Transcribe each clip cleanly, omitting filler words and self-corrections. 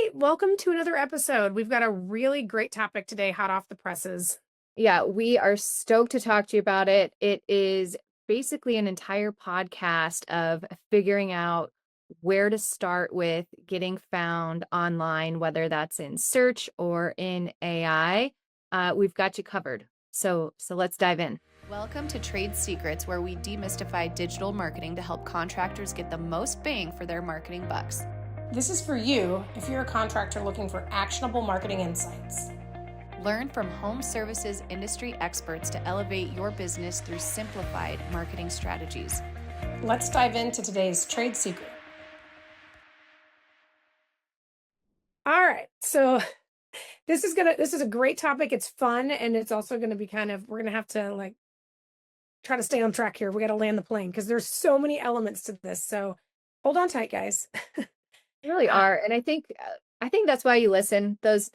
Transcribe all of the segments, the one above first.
right, welcome to another episode. We've got a really great topic today, hot off the presses. Yeah, we are stoked to talk to you about it. It is basically an entire podcast of figuring out where to start with getting found online, whether that's in search or in AI. We've got you covered. So let's dive in. Welcome to Trade Secrets, where we demystify digital marketing to help contractors get the most bang for their marketing bucks. This is for you if you're a contractor looking for actionable marketing insights. Learn from home services industry experts to elevate your business through simplified marketing strategies. Let's dive into today's trade secret. All right, so this is a great topic. It's fun, and it's also gonna be we're gonna have to try to stay on track here. We got to land the plane because there's so many elements to this. So hold on tight, guys. You really Uh, are, and I think that's why you listen. Those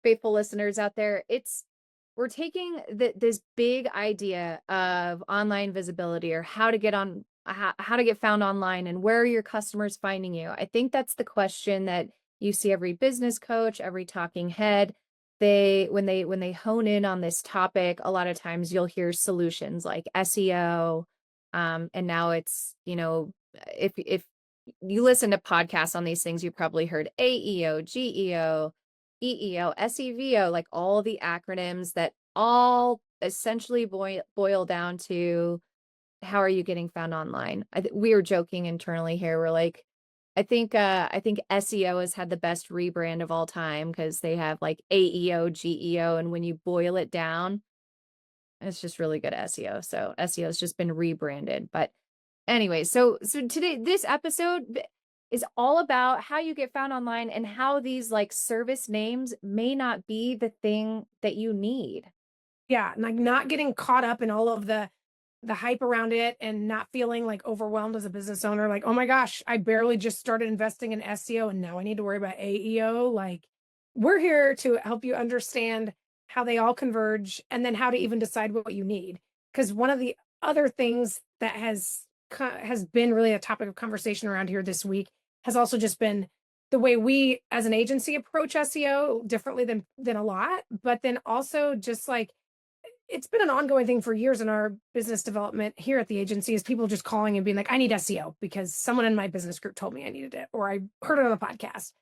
faithful listeners out there. We're taking this big idea of online visibility or how to get on how to get found online and where are your customers finding you. I think that's the question that you see every business coach, every talking head. When they hone in on this topic, a lot of times you'll hear solutions like SEO, and now it's if you listen to podcasts on these things, you probably heard AEO, GEO, EEO, SEVO, like all the acronyms that all essentially boil down to how are you getting found online? We were joking internally here. We're like, I think SEO has had the best rebrand of all time because they have like AEO, GEO, and when you boil it down, it's just really good SEO. So SEO has just been rebranded. But anyway, so today this episode is all about how you get found online and how these like service names may not be the thing that you need. yeah, like not getting caught up in all of the hype around it and not feeling like overwhelmed as a business owner. Like, oh my gosh, I barely just started investing in SEO and now I need to worry about AEO. Like, we're here to help you understand how they all converge and then how to even decide what you need. Because one of the other things that has been really a topic of conversation around here this week has also just been the way we as an agency approach SEO differently than a lot, but then also just like it's been an ongoing thing for years in our business development here at the agency is people just calling and being like, I need SEO because someone in my business group told me I needed it, or I heard it on a podcast.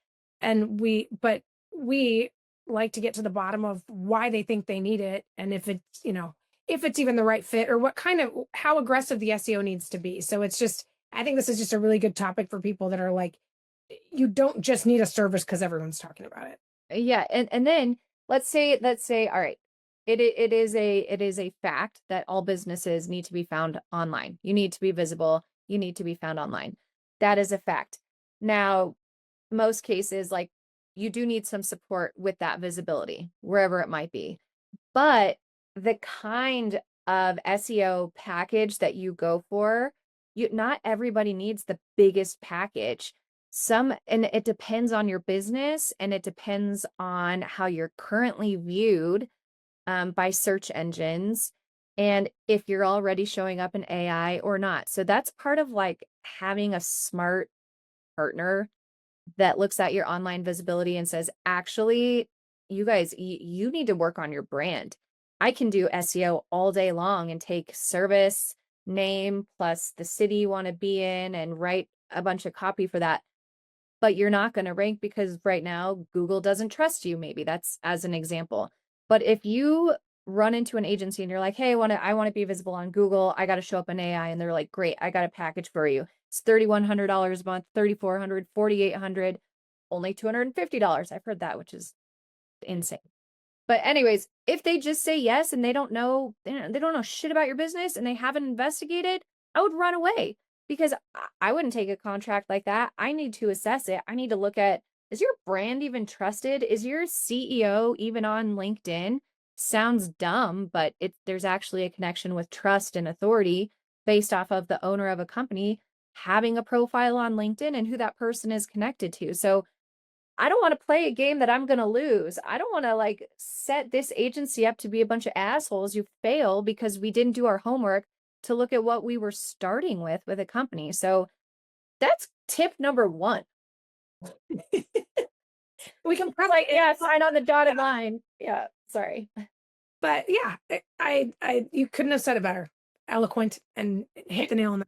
But we like to get to the bottom of why they think they need it. And if it's even the right fit or how aggressive the SEO needs to be. So I think this is just a really good topic for people that are like, you don't just need a service because everyone's talking about it. Yeah, and then let's say all right. It is a fact that all businesses need to be found online. You need to be visible. You need to be found online. That is a fact. Now, most cases, like you do need some support with that visibility, wherever it might be. But the kind of SEO package that you go for, not everybody needs the biggest package. And it depends on your business and it depends on how you're currently viewed by search engines and if you're already showing up in AI or not. So that's part of like having a smart partner that looks at your online visibility and says, actually, you guys, you need to work on your brand. I can do SEO all day long and take service name plus the city you want to be in and write a bunch of copy for that. But you're not going to rank because right now Google doesn't trust you. Maybe that's as an example. But if you run into an agency and you're like, hey, I want to be visible on Google. I got to show up in AI. And they're like, great, I got a package for you. It's $3,100 a month, $3,400, $4,800, only $250. I've heard that, which is insane. But anyways, if they just say yes and they don't know shit about your business and they haven't investigated, I would run away because I wouldn't take a contract like that. I need to assess it. I need to look at, is your brand even trusted? Is your CEO even on LinkedIn? Sounds dumb, but there's actually a connection with trust and authority based off of the owner of a company having a profile on LinkedIn and who that person is connected to. So I don't want to play a game that I'm going to lose. I don't want to like set this agency up to be a bunch of assholes who fail because we didn't do our homework to look at what we were starting with a company. So that's tip number one. We can probably, Like, yeah, sign on the dotted line. Yeah, sorry. but yeah, you couldn't have said it better. Eloquent and hit the nail on the.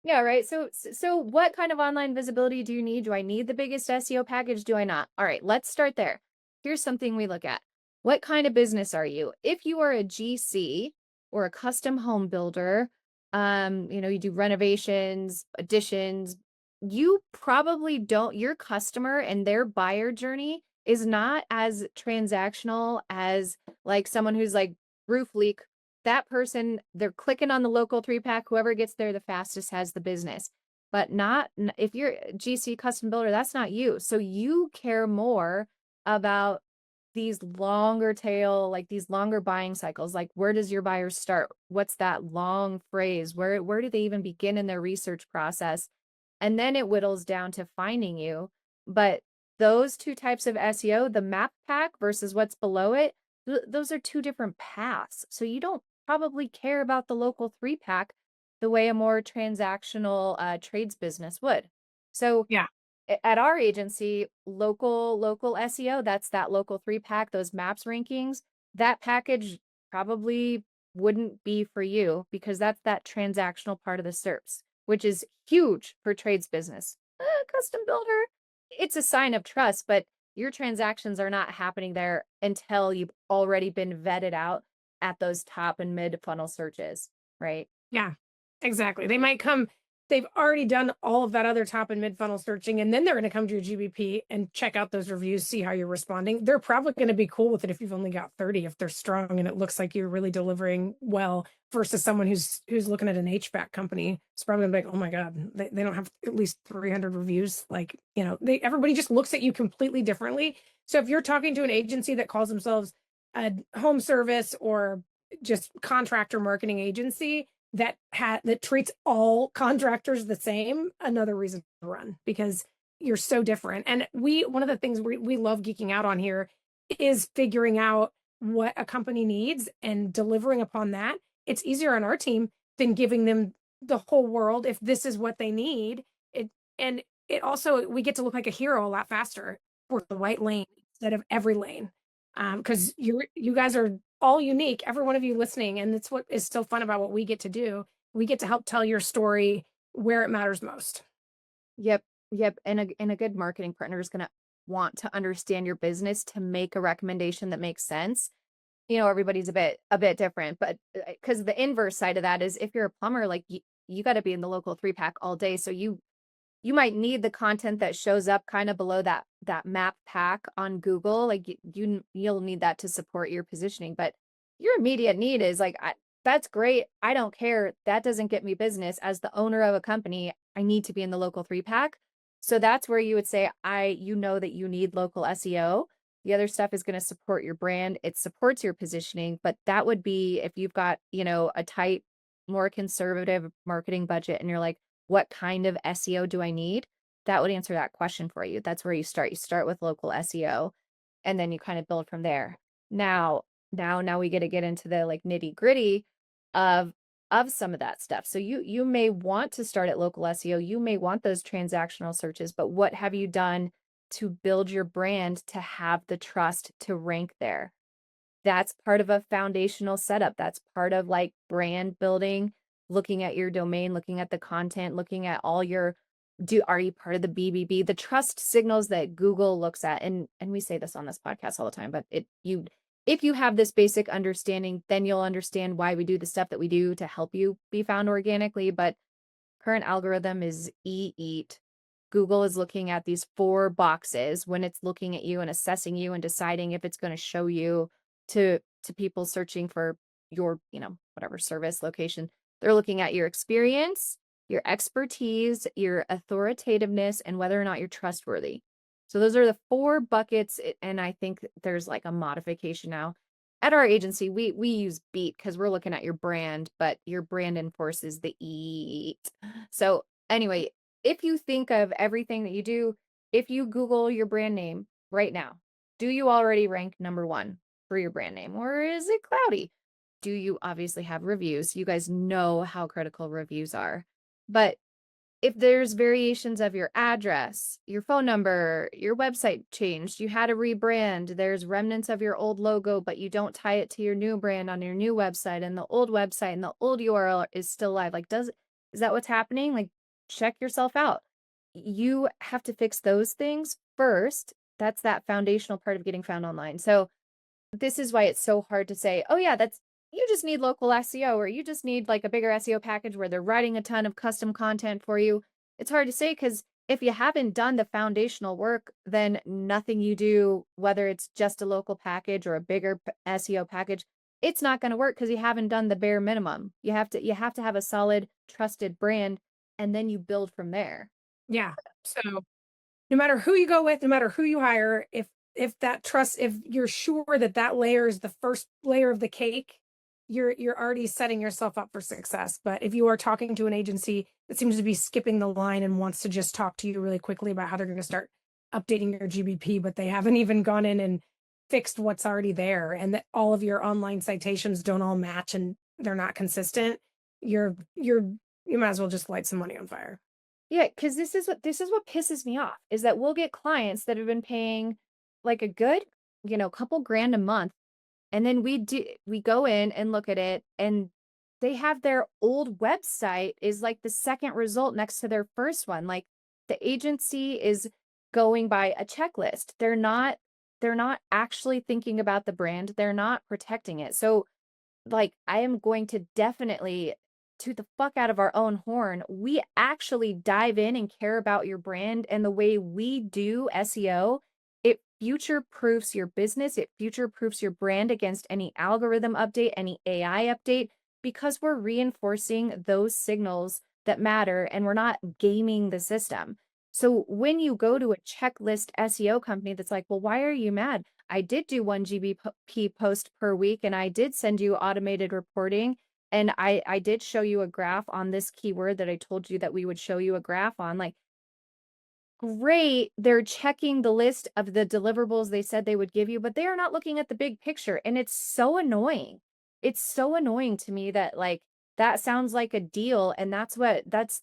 Yeah, right. So what kind of online visibility do you need? Do I need the biggest SEO package? Do I not? All right, let's start there. Here's something we look at. What kind of business are you? If you are a GC or a custom home builder, you do renovations, additions, you probably don't, your customer and their buyer journey is not as transactional as like someone who's like roof leak. That person, they're clicking on the local 3-pack, whoever gets there the fastest has the business. But not if you're a GC custom builder, that's not you. So you care more about these longer tail, like these longer buying cycles. Like, where does your buyer start? What's that long phrase? Where do they even begin in their research process? And then it whittles down to finding you. But those two types of SEO, the map pack versus what's below it, those are two different paths. So you don't probably care about the local 3-pack the way a more transactional trades business would. So Yeah. at our agency, local SEO, that's that local 3-pack, those maps rankings, that package probably wouldn't be for you because that's that transactional part of the SERPs, which is huge for trades business. Custom builder, it's a sign of trust, but your transactions are not happening there until you've already been vetted out at those top and mid funnel searches, right? Yeah, exactly. They might come, they've already done all of that other top and mid funnel searching, and then they're going to come to your GBP and check out those reviews, see how you're responding. They're probably going to be cool with it if you've only got 30, if they're strong and it looks like you're really delivering well, versus someone who's looking at an HVAC company. It's probably gonna be like, oh my God, they don't have at least 300 reviews. Like, everybody just looks at you completely differently. So if you're talking to an agency that calls themselves a home service or just contractor marketing agency, that treats all contractors the same, another reason to run, because you're so different. And one of the things we love geeking out on here is figuring out what a company needs and delivering upon that. It's easier on our team than giving them the whole world if this is what they need. It also, we get to look like a hero a lot faster for the right lane instead of every lane. Because you guys are all unique, every one of you listening, and it's what is so fun about what we get to do. We get to help tell your story where it matters most. Yep. Yep. And a good marketing partner is going to want to understand your business to make a recommendation that makes sense. Everybody's a bit different, but because the inverse side of that is if you're a plumber, like you got to be in the local 3-pack all day. So you might need the content that shows up kind of below that map pack on Google. Like you'll need that to support your positioning, but your immediate need is like, that's great. I don't care. That doesn't get me business. As the owner of a company, I need to be in the local 3-pack. So that's where you would say, that you need local SEO. The other stuff is going to support your brand. It supports your positioning, but that would be if you've got, a tight, more conservative marketing budget and you're like, what kind of SEO do I need? That would answer that question for you. That's where you start. You start with local SEO and then you kind of build from there. Now we get to get into the like nitty-gritty of some of that stuff. So you may want to start at local SEO. You may want those transactional searches, but what have you done to build your brand to have the trust to rank there? That's part of a foundational setup. That's part of like brand building, looking at your domain, looking at the content, looking at all your are you part of the BBB, the trust signals that Google looks at. And we say this on this podcast all the time, but if you have this basic understanding, then you'll understand why we do the stuff that we do to help you be found organically. But current algorithm is E.E.A.T. Google is looking at these 4 boxes when it's looking at you and assessing you and deciding if it's going to show you to people searching for your, whatever service location. They're looking at your experience, your expertise, your authoritativeness, and whether or not you're trustworthy. So those are the 4 buckets. And I think there's like a modification now. At our agency, we use Beat because we're looking at your brand, but your brand enforces the E.E.A.T. So anyway, if you think of everything that you do, if you Google your brand name right now, do you already rank number 1 for your brand name, or is it cloudy? Do you obviously have reviews? You guys know how critical reviews are, but if there's variations of your address, your phone number, your website changed, you had a rebrand, there's remnants of your old logo, but you don't tie it to your new brand on your new website, and the old website and the old URL is still live. Like, is that what's happening? Like, check yourself out. You have to fix those things first. That's that foundational part of getting found online. So this is why it's so hard to say, oh yeah, you just need local SEO, or you just need like a bigger SEO package where they're writing a ton of custom content for you. It's hard to say because if you haven't done the foundational work, then nothing you do, whether it's just a local package or a bigger SEO package, it's not going to work because you haven't done the bare minimum. You have to have a solid, trusted brand, and then you build from there. Yeah. So no matter who you go with, no matter who you hire, if that trust, if you're sure that that layer is the first layer of the cake, you're already setting yourself up for success. But if you are talking to an agency that seems to be skipping the line and wants to just talk to you really quickly about how they're going to start updating your GBP, but they haven't even gone in and fixed what's already there, and that all of your online citations don't all match and they're not consistent, you might as well just light some money on fire. Yeah, because this is what pisses me off is that we'll get clients that have been paying like a good, couple grand a month. And then we go in and look at it, and they have their old website is like the second result next to their first one. Like, the agency is going by a checklist. They're not actually thinking about the brand. They're not protecting it. So, like, I am going to definitely toot the fuck out of our own horn. We actually dive in and care about your brand, and the way we do SEO, it future proofs your business, it future proofs your brand against any algorithm update, any AI update, because we're reinforcing those signals that matter and we're not gaming the system. So when you go to a checklist SEO company that's like, well, why are you mad? I did do 1 GBP post per week, and I did send you automated reporting, and I did show you a graph on this keyword that I told you that we would show you a graph on. Like, great, they're checking the list of the deliverables they said they would give you, but they are not looking at the big picture, and it's so annoying. It's so annoying to me that, like, that sounds like a deal, and that's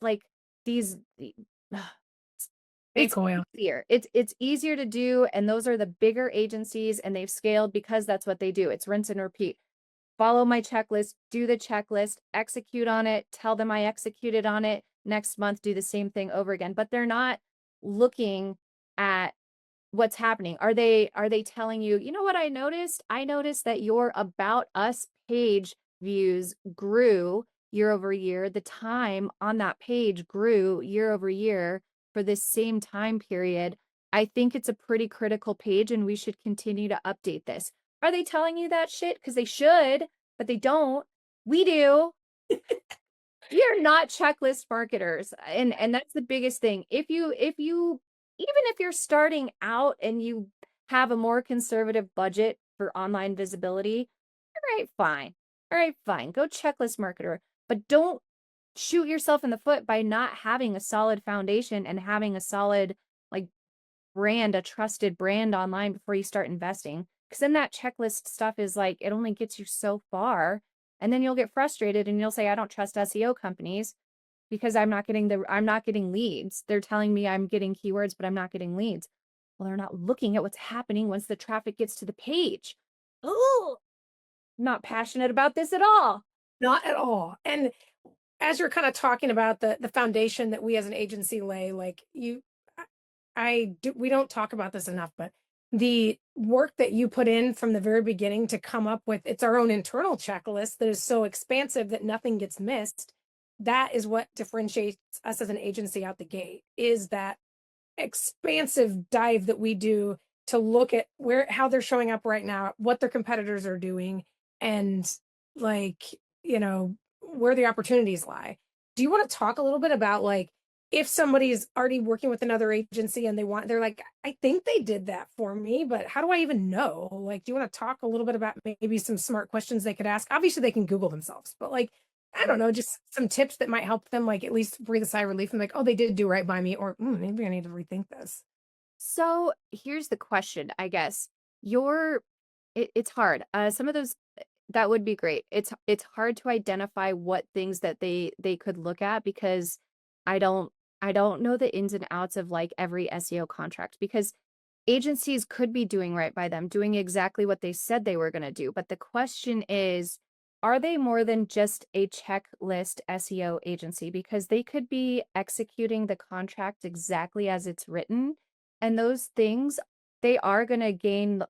like these it's Snake oil. easier. It's easier to do, and those are the bigger agencies, and they've scaled because that's what they do. It's rinse and repeat. Follow my checklist, do the checklist, execute on it, tell them I executed on it. Next month, do the same thing over again. But they're not looking at what's happening. Are they telling you, you know what I noticed? I noticed that your About Us page views grew year over year. The time on that page grew year over year for this same time period. I think it's a pretty critical page, and we should continue to update this. Are they telling you that shit? Because they should, but they don't. We do. We are not checklist marketers. And that's the biggest thing. If you even if you're starting out and you have a more conservative budget for online visibility, all right, fine. All right, fine. Go checklist marketer, but don't shoot yourself in the foot by not having a solid foundation and having a solid, like, brand, a trusted brand online before you start investing. Because then that checklist stuff is like, it only gets you so far. And then you'll get frustrated and you'll say, I don't trust SEO companies because I'm not getting leads. They're telling me I'm getting keywords, but I'm not getting leads. Well, they're not looking at what's happening once the traffic gets to the page. Oh, not passionate about this at all. Not at all. And as you're kind of talking about the foundation that we as an agency lay, like we don't talk about this enough, but the work that you put in from the very beginning to come up with, it's our own internal checklist that is so expansive that nothing gets missed. That is what differentiates us as an agency out the gate, is that expansive dive that we do to look at how they're showing up right now, what their competitors are doing, and, like, where the opportunities lie. Do you want to talk a little bit about, like, if somebody's already working with another agency and they're like, I think they did that for me, but how do I even know? Like, do you want to talk a little bit about maybe some smart questions they could ask? Obviously they can Google themselves, but, like, I don't know, just some tips that might help them, like, at least breathe a sigh of relief and, like, oh, they did do right by me, or maybe I need to rethink this. So here's the question, I guess. It's hard. Some of those that would be great. It's hard to identify what things that they could look at because I don't I don't know the ins and outs of like every SEO contract because agencies could be doing right by them, doing exactly what they said they were going to do. But the question is, are they more than just a checklist SEO agency? Because they could be executing the contract exactly as it's written. And those things, they are going to gain,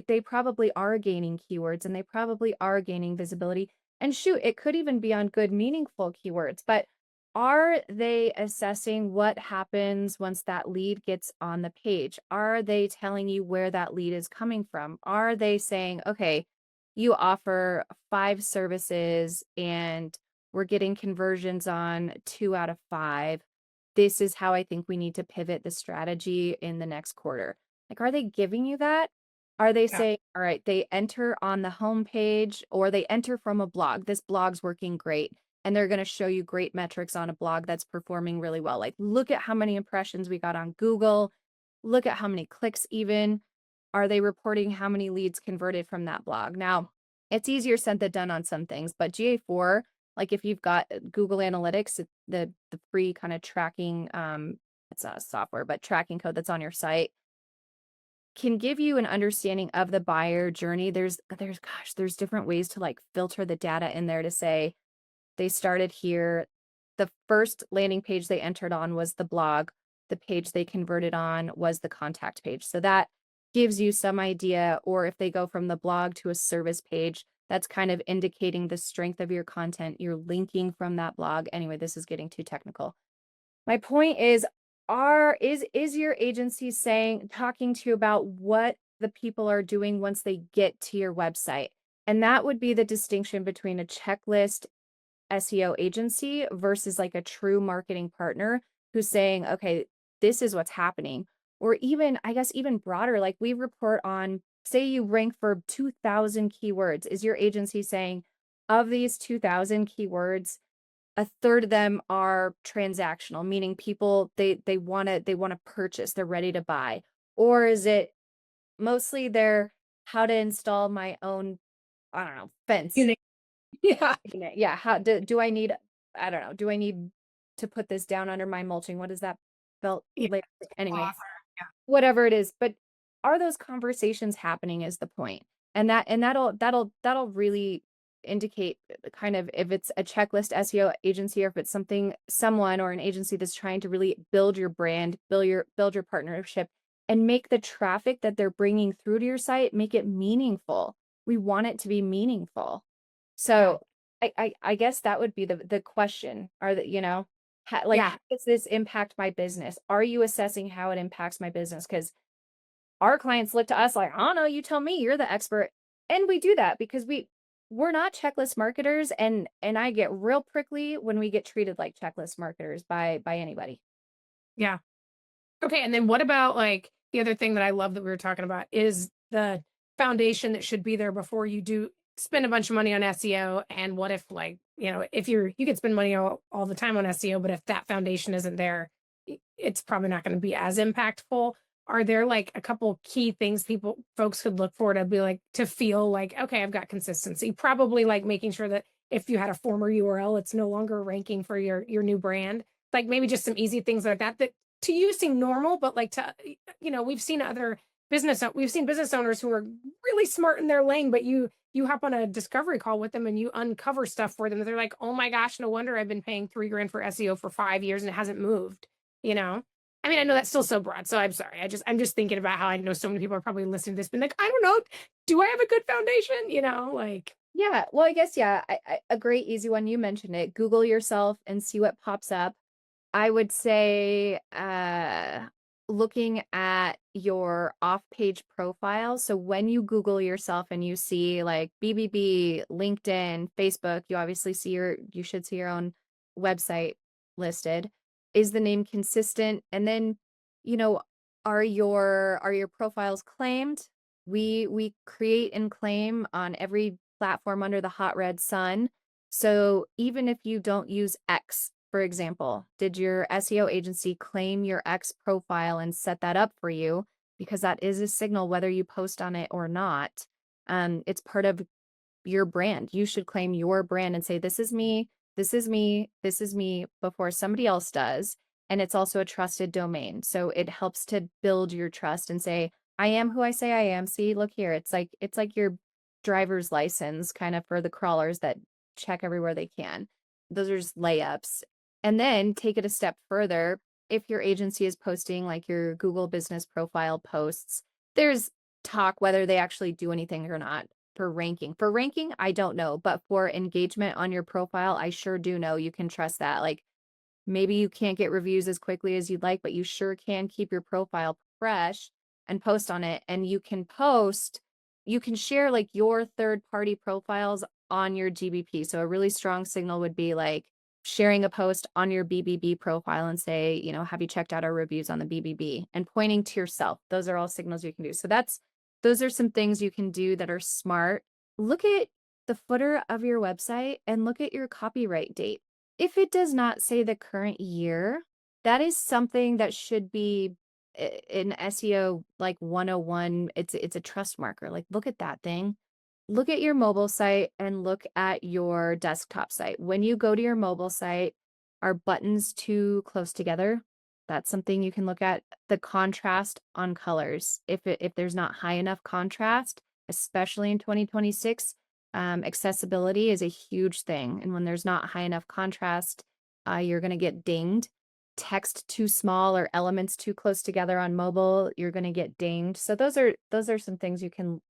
they probably are gaining keywords and they probably are gaining visibility. And shoot, it could even be on good, meaningful keywords. But are they assessing what happens once that lead gets on the page? Are they telling you where that lead is coming from? Are they saying, okay, you offer 5 services and we're getting conversions on 2 out of 5. This is how I think we need to pivot the strategy in the next quarter. Like, are they giving you that? Are they Yeah. saying, all right, they enter on the homepage or they enter from a blog. This blog's working great. And they're going to show you great metrics on a blog that's performing really well. Like, look at how many impressions we got on Google. Look at how many clicks even. Are they reporting how many leads converted from that blog? Now, it's easier said than done on some things, but GA4, like if you've got Google Analytics, the free kind of tracking, it's a software, but tracking code that's on your site can give you an understanding of the buyer journey. There's different ways to like filter the data in there to say, they started here. The first landing page they entered on was the blog. The page they converted on was the contact page. So that gives you some idea. Or if they go from the blog to a service page, that's kind of indicating the strength of your content. You're linking from that blog. Anyway, this is getting too technical. My point is, is your agency talking to you about what the people are doing once they get to your website? And that would be the distinction between a checklist SEO agency versus like a true marketing partner who's saying, okay, this is what's happening. Or even, I guess, even broader, like we report on, say you rank for 2,000 keywords. Is your agency saying, of these 2,000 keywords, a third of them are transactional, meaning people they want to purchase, they're ready to buy? Or is it mostly they're how to install my own, I don't know, fence? Unique. Yeah. Yeah, how do I need, I don't know, do I need to put this down under my mulching? What is that felt Yeah. layer? Anyway, Offer. whatever it is, but are those conversations happening is the point. And that'll really indicate kind of if it's a checklist SEO agency or if it's someone or an agency that's trying to really build your brand, build your partnership and make the traffic that they're bringing through to your site, make it meaningful. We want it to be meaningful. Yeah. So I guess that would be the question. Are that, like, Yeah. how does this impact my business? Are you assessing how it impacts my business? Because our clients look to us like, I don't know, you tell me, you're the expert. And we do that because we're not checklist marketers. And I get real prickly when we get treated like checklist marketers by anybody. Yeah. Okay, and then what about, like, the other thing that I love that we were talking about is the foundation that should be there before you do spend a bunch of money on SEO, and what if, like, if you could spend money all the time on SEO, but if that foundation isn't there, it's probably not gonna be as impactful. Are there, like, a couple key things folks could look for to be like to feel like, "Okay, I've got consistency." Probably, like, making sure that if you had a former URL, it's no longer ranking for your new brand. Like, maybe just some easy things like that that to you seem normal, but like we've seen business owners who are really smart in their lane, but you hop on a discovery call with them and you uncover stuff for them. They're like, oh my gosh, no wonder I've been paying 3 grand for SEO for 5 years and it hasn't moved, you know? I mean, I know that's still so broad, so I'm sorry. I'm just thinking about how I know so many people are probably listening to this, being like, I don't know, do I have a good foundation? Like, Yeah, well, I guess, yeah, a great easy one, you mentioned it. Google yourself and see what pops up. I would say looking at your off-page profile. So when you Google yourself and you see like BBB, LinkedIn, Facebook, you should see your own website listed. Is the name consistent? And then, you know, are your profiles claimed? We create and claim on every platform under the hot red sun. So even if you don't use X, for example, did your SEO agency claim your X profile and set that up for you? Because that is a signal whether you post on it or not. It's part of your brand. You should claim your brand and say, this is me, this is me, this is me before somebody else does. and it's also a trusted domain. So it helps to build your trust and say, I am who I say I am. See, look here. It's like your driver's license kind of for the crawlers that check everywhere they can. Those are just layups. And then take it a step further. If your agency is posting like your Google business profile posts, there's talk whether they actually do anything or not for ranking. For ranking, I don't know, but for engagement on your profile, I sure do know you can trust that. Like maybe you can't get reviews as quickly as you'd like, but you sure can keep your profile fresh and post on it. And you can share like your third party profiles on your GBP. So a really strong signal would be like sharing a post on your BBB profile and say, have you checked out our reviews on the BBB, and pointing to yourself. Those are all signals you can do. So those are some things you can do that are smart. Look at the footer of your website and look at your copyright date. If it does not say the current year, that is something that should be in SEO like 101. It's a trust marker. Like look at that thing. Look at your mobile site and look at your desktop site. When you go to your mobile site, are buttons too close together? That's something you can look at. The contrast on colors. If there's not high enough contrast, especially in 2026, accessibility is a huge thing. And when there's not high enough contrast, you're going to get dinged. Text too small or elements too close together on mobile, you're going to get dinged. So those are some things you can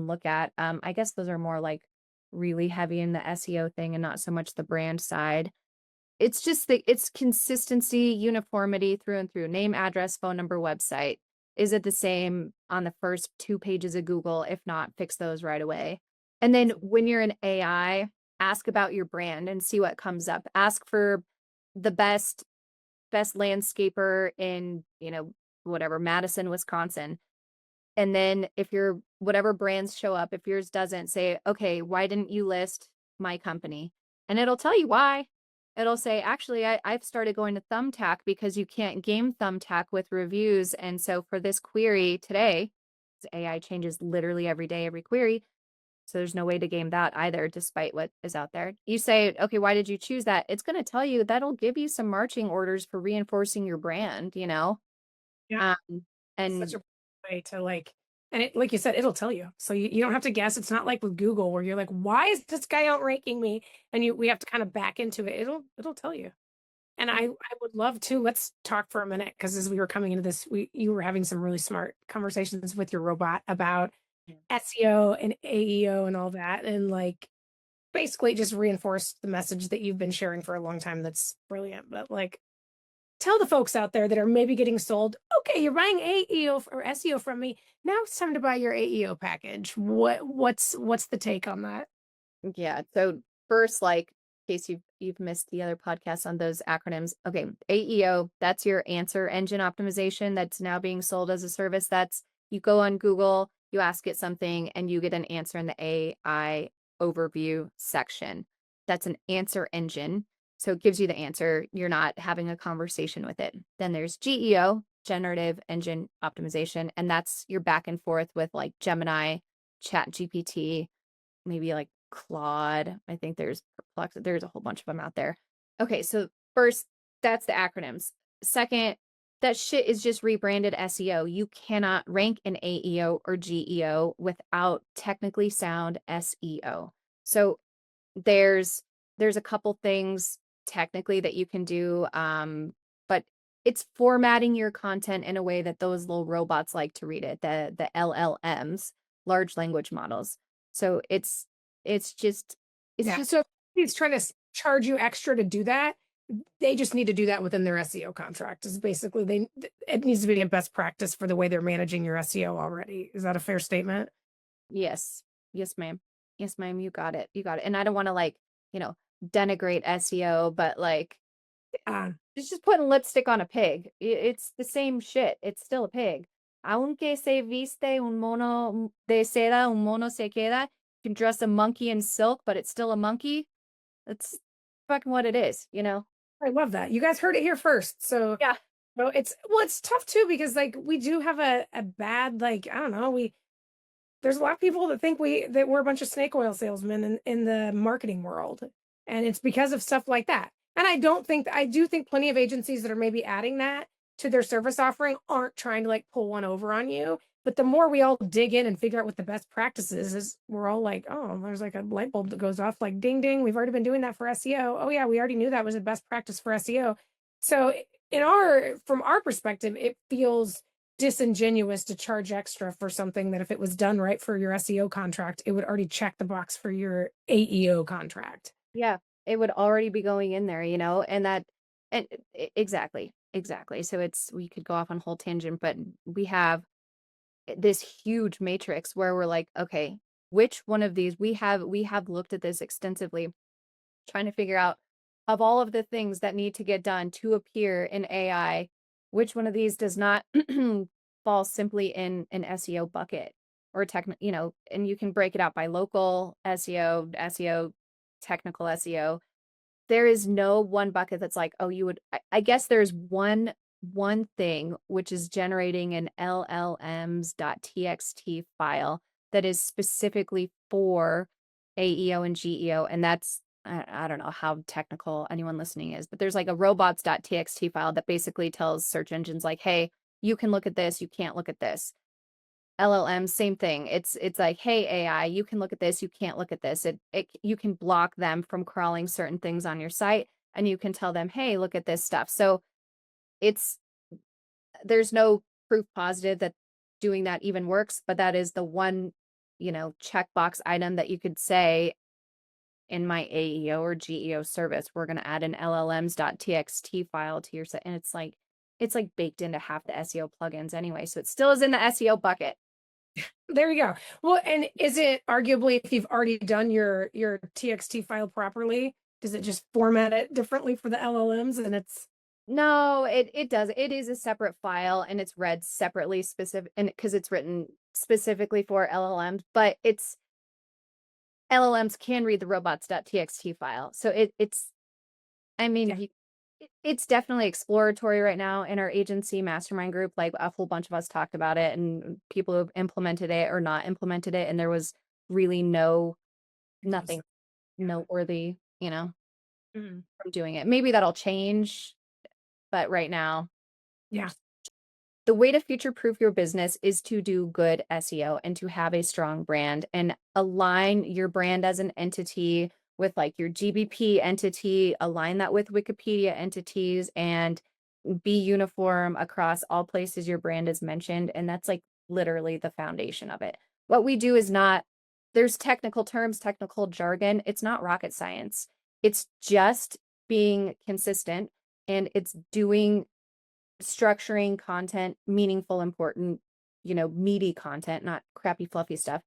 look at. I guess those are more like really heavy in the SEO thing and not so much the brand side. It's just it's consistency, uniformity through and through. Name, address, phone number, website. Is it the same on the first 2 pages of Google? If not, fix those right away. And then when you're in AI, ask about your brand and see what comes up. Ask for the best landscaper in, whatever, Madison, Wisconsin. And then if your whatever brands show up, if yours doesn't, say, okay, why didn't you list my company? And it'll tell you why. It'll say, actually, I've started going to Thumbtack because you can't game Thumbtack with reviews. And so for this query today, AI changes literally every day, every query. So there's no way to game that either, despite what is out there. You say, okay, why did you choose that? It's going to tell you, that'll give you some marching orders for reinforcing your brand, Yeah. It's And such a way to and it, like you said, it'll tell you. So you don't have to guess. It's not like with Google where you're like, why is this guy outranking me? And we have to kind of back into it. It'll tell you. And I would love to, let's talk for a minute, because as we were coming into this, you were having some really smart conversations with your robot about SEO and AEO and all that. And basically just reinforced the message that you've been sharing for a long time. That's brilliant. But tell the folks out there that are maybe getting sold, okay, you're buying AEO or SEO from me. Now it's time to buy your AEO package. What's the take on that? yeah. So first, like, in case you've missed the other podcast on those acronyms. Okay, AEO, that's your answer engine optimization that's now being sold as a service. That's, you go on Google, you ask it something, and you get an answer in the AI overview section. That's an answer engine. So it gives you the answer. You're not having a conversation with it. Then there's GEO, generative engine optimization, and that's your back and forth with like Gemini, Chat GPT, maybe like Claude. I think there's Perplex. There's a whole bunch of them out there. Okay, so first, that's the acronyms. Second, that shit is just rebranded SEO. You cannot rank an AEO or GEO without technically sound SEO. So there's a couple things technically that you can do, but it's formatting your content in a way that those little robots like to read it, the LLMs, large language models. So it's just So if he's trying to charge you extra to do that, they just need to do that within their SEO contract. Is basically it needs to be a best practice for the way they're managing your SEO already. Is that a fair statement? Yes, ma'am. Yes, ma'am. You got it. And I don't want to denigrate SEO, but it's just putting lipstick on a pig. It's the same shit. It's still a pig. Aunque se viste un mono de seda, un mono se queda. You can dress a monkey in silk, but it's still a monkey. That's fucking what it is, I love that. You guys heard it here first. So Yeah. it's tough too, because we do have a bad, I don't know, there's a lot of people that think that we're a bunch of snake oil salesmen in the marketing world. And it's because of stuff like that. And I do think plenty of agencies that are maybe adding that to their service offering aren't trying to like pull one over on you. But the more we all dig in and figure out what the best practices is, we're all like, oh, there's like a light bulb that goes off like ding ding. We've already been doing that for SEO. Oh yeah, we already knew that was the best practice for SEO. So from our perspective, it feels disingenuous to charge extra for something that if it was done right for your SEO contract, it would already check the box for your AEO contract. Yeah, it would already be going in there, and that, and exactly, exactly. So we could go off on a whole tangent, but we have this huge matrix where we're like, okay, which one of these we have looked at this extensively, trying to figure out of all of the things that need to get done to appear in AI, which one of these does not fall simply in an SEO bucket or and you can break it out by local SEO, technical SEO. There is no one bucket that's like, oh, I guess there's one thing which is generating an LLMs.txt file that is specifically for AEO and GEO. And that's, I don't know how technical anyone listening is, but there's like a robots.txt file that basically tells search engines like, hey, you can look at this, you can't look at this. LLM, same thing. It's like, hey, AI, you can look at this, you can't look at this. You can block them from crawling certain things on your site, and you can tell them, hey, look at this stuff. So it's there's no proof positive that doing that even works, but that is the one, checkbox item that you could say in my AEO or GEO service, we're going to add an LLMs.txt file to your site. And it's like baked into half the SEO plugins anyway. So it still is in the SEO bucket. There you go. Well, and is it arguably if you've already done your TXT file properly, does it just format it differently for the LLMs and it's No, it does. It is a separate file and it's read separately specific and because it's written specifically for LLMs, but it's LLMs can read the robots.txt file. So I mean, yeah. it's definitely exploratory right now in our agency mastermind group. Like a whole bunch of us talked about it and people who have implemented it or not implemented it. And there was really nothing noteworthy, Mhm. from doing it. Maybe that'll change, but right now, Yeah. the way to future proof your business is to do good SEO and to have a strong brand and align your brand as an entity with like your GBP entity, align that with Wikipedia entities and be uniform across all places your brand is mentioned. And that's like literally the foundation of it. What we do is not, there's technical terms, technical jargon. It's not rocket science. It's just being consistent and it's structuring content, meaningful, important, meaty content, not crappy, fluffy stuff,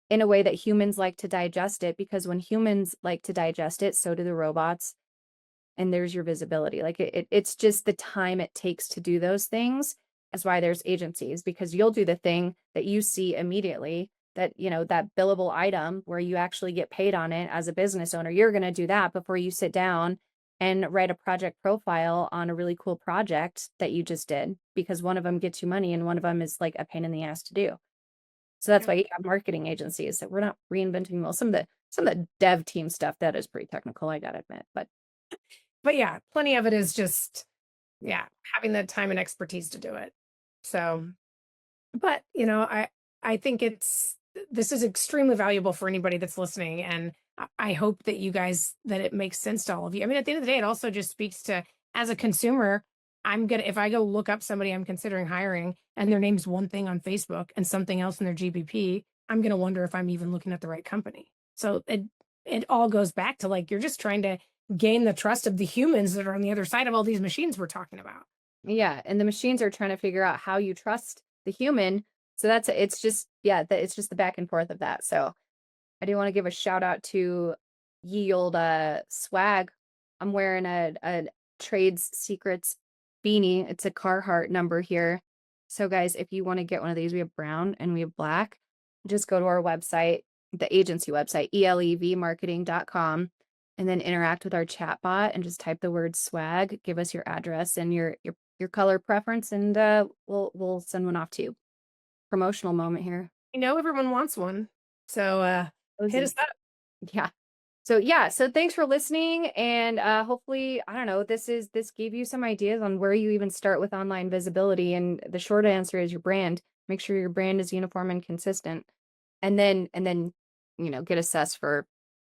in a way that humans like to digest it. Because when humans like to digest it, so do the robots. And there's your visibility. Like it's just the time it takes to do those things. That's why there's agencies, because you'll do the thing that you see immediately, that, that billable item where you actually get paid on it as a business owner. You're going to do that before you sit down and write a project profile on a really cool project that you just did, because one of them gets you money and one of them is like a pain in the ass to do. So that's why you have marketing agencies, that we're not reinventing the wheel. Some of the dev team stuff that is pretty technical, I gotta admit, But yeah, plenty of it is just yeah, having the time and expertise to do it. So, but I think this is extremely valuable for anybody that's listening and I hope that that it makes sense to all of you. I mean, at the end of the day, it also just speaks to as a consumer, if I go look up somebody I'm considering hiring and their name's one thing on Facebook and something else in their GBP, I'm going to wonder if I'm even looking at the right company. So it all goes back to like, you're just trying to gain the trust of the humans that are on the other side of all these machines we're talking about. yeah. And the machines are trying to figure out how you trust the human. So it's just, yeah, it's just the back and forth of that. So I do want to give a shout out to ye old swag. I'm wearing a Trades Secrets beanie. It's a Carhartt number here. So guys, if you want to get one of these, we have brown and we have black. Just go to our website, the agency website, elevmarketing.com, and then interact with our chat bot and just type the word swag, give us your address and your color preference, and we'll send one off to you. Promotional moment here. I know everyone wants one. So hit Cozy. us up. Yeah. So yeah, so thanks for listening. And hopefully, I don't know, this gave you some ideas on where you even start with online visibility. And the short answer is your brand. Make sure your brand is uniform and consistent. And then, get assessed for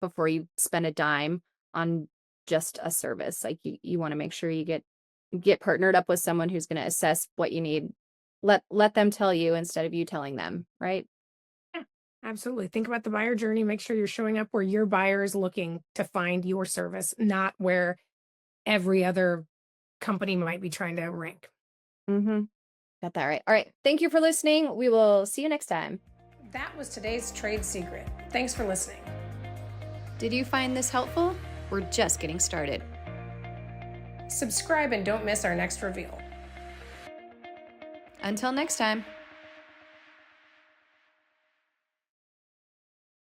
before you spend a dime on just a service. Like you want to make sure you get partnered up with someone who's going to assess what you need. Let them tell you instead of you telling them, right? Yeah, absolutely. Think about the buyer journey. Make sure you're showing up where your buyer is looking to find your service, not where every other company might be trying to rank. Mm-hmm. Got that right. All right. Thank you for listening. We will see you next time. That was today's trade secret. Thanks for listening. Did you find this helpful? We're just getting started. Subscribe and don't miss our next reveal. Until next time.